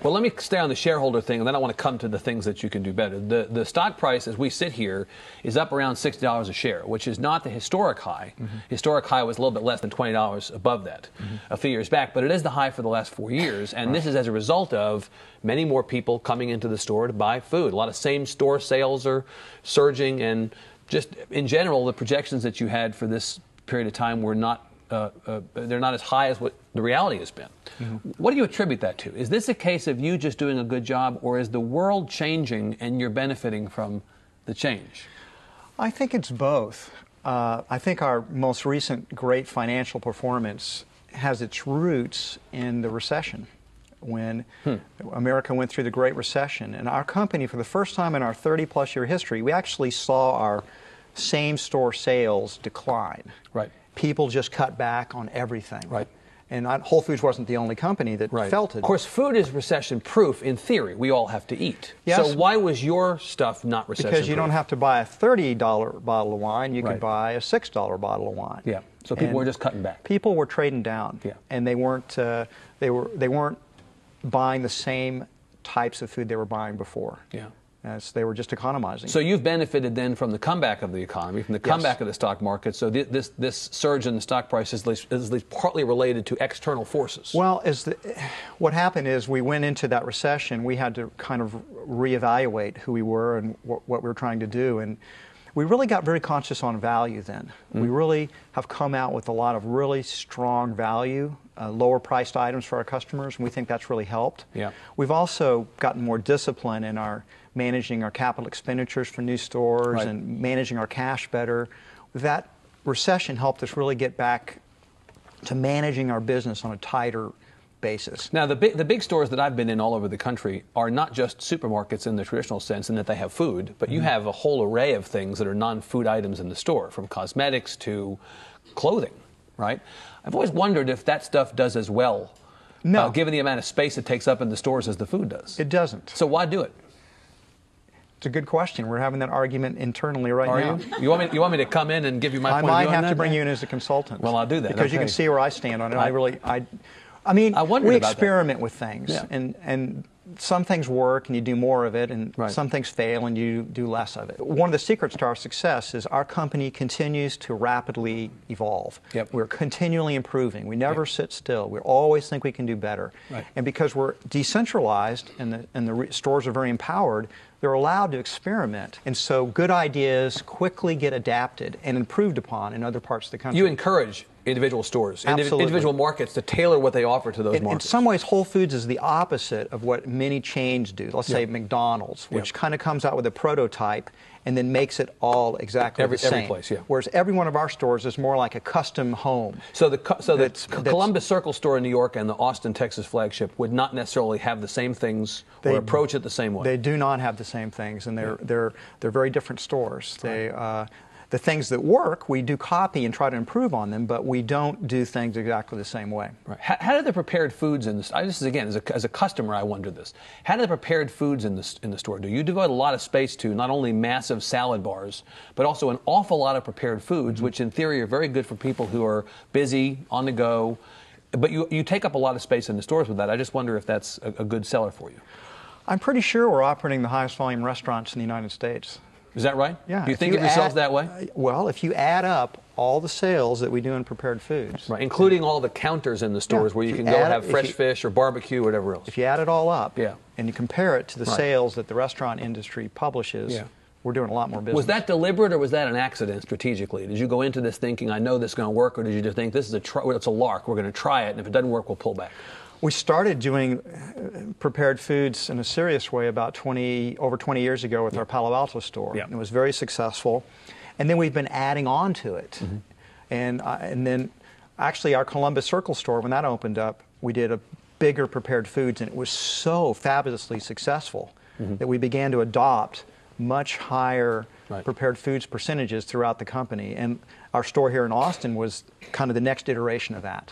Well, let me stay on the shareholder thing, and then I want to come to the things that you can do better. The stock price, as we sit here, is up around $60 a share, which is not the historic high. Historic high was a little bit less than $20 above that a few years back, but it is the high for the last 4 years, and this is as a result of many more people coming into the store to buy food. A lot of same-store sales are surging, and just in general, the projections that you had for this period of time were not they're not as high as what the reality has been. What do you attribute that to? Is this a case of you just doing a good job, or is the world changing and you're benefiting from the change? I think it's both. I think our most recent great financial performance has its roots in the recession, when America went through the Great Recession. And our company, for the first time in our 30-plus year history, we actually saw our same-store sales decline. Right. People just cut back on everything. Right. And Whole Foods wasn't the only company that felt it. Of course, food is recession-proof in theory. We all have to eat. Yes. So why was your stuff not recession-proof? Because you don't have to buy a $30 bottle of wine. You can buy a $6 bottle of wine. Yeah. So people were just cutting back. People were trading down. Yeah. And they weren't buying the same types of food they were buying before. Yeah. As they were just economizing. So you've benefited then from the comeback of the economy, from the comeback of the stock market. So this surge in the stock price is at least partly related to external forces. Well, what happened is we went into that recession. We had to kind of reevaluate who we were and what we were trying to do. And we really got very conscious on value then. We really have come out with a lot of really strong value, lower priced items for our customers, and we think that's really helped. Yeah. We've also gotten more discipline in our managing our capital expenditures for new stores and managing our cash better. That recession helped us really get back to managing our business on a tighter basis. Now, the big stores that I've been in all over the country are not just supermarkets in the traditional sense in that they have food, but you have a whole array of things that are non-food items in the store, from cosmetics to clothing, right? I've always wondered if that stuff does as well, given the amount of space it takes up in the stores, as the food does. It doesn't. So why do it? It's a good question. We're having that argument internally right now. Are you? You want me to come in and give you my point of view on that? I might have to bring you in as a consultant. Well, I'll do that. Because you can see where I stand on it. I mean, we experiment with things, and some things work and you do more of it, and some things fail and you do less of it. One of the secrets to our success is our company continues to rapidly evolve. We're continually improving. We never sit still. We always think we can do better. And because we're decentralized and the stores are very empowered, they're allowed to experiment. And so good ideas quickly get adapted and improved upon in other parts of the country. You encourage individual stores, individual markets to tailor what they offer to those markets. In some ways, Whole Foods is the opposite of what many chains do. Let's say McDonald's, which kind of comes out with a prototype and then makes it all exactly the same. Every place, Whereas every one of our stores is more like a custom home. So the Columbus Circle store in New York and the Austin, Texas flagship would not necessarily have the same things or approach it the same way. They do not have the same things, and they're very different stores. The things that work, we do copy and try to improve on them, but we don't do things exactly the same way. How do the prepared foods in this? This is again as a customer, I wonder this. How do the prepared foods in the store? Do you devote a lot of space to not only massive salad bars, but also an awful lot of prepared foods, which in theory are very good for people who are busy, on the go? But you take up a lot of space in the stores with that. I just wonder if that's a good seller for you. I'm pretty sure we're operating the highest volume restaurants in the United States. Is that right? Yeah. Do you think of yourselves that way? Well, if you add up all the sales that we do in prepared foods. Including all the counters in the stores where you can go have fresh fish or barbecue or whatever else. If you add it all up and you compare it to the sales that the restaurant industry publishes, we're doing a lot more business. Was that deliberate or was that an accident strategically? Did you go into this thinking, I know this is going to work, or did you just think, it's a lark, we're going to try it, and if it doesn't work, we'll pull back? We started doing prepared foods in a serious way about over 20 years ago with our Palo Alto store. And it was very successful. And then we've been adding on to it. And then actually our Columbus Circle store, when that opened up, we did a bigger prepared foods, and it was so fabulously successful that we began to adopt much higher prepared foods percentages throughout the company. And our store here in Austin was kind of the next iteration of that.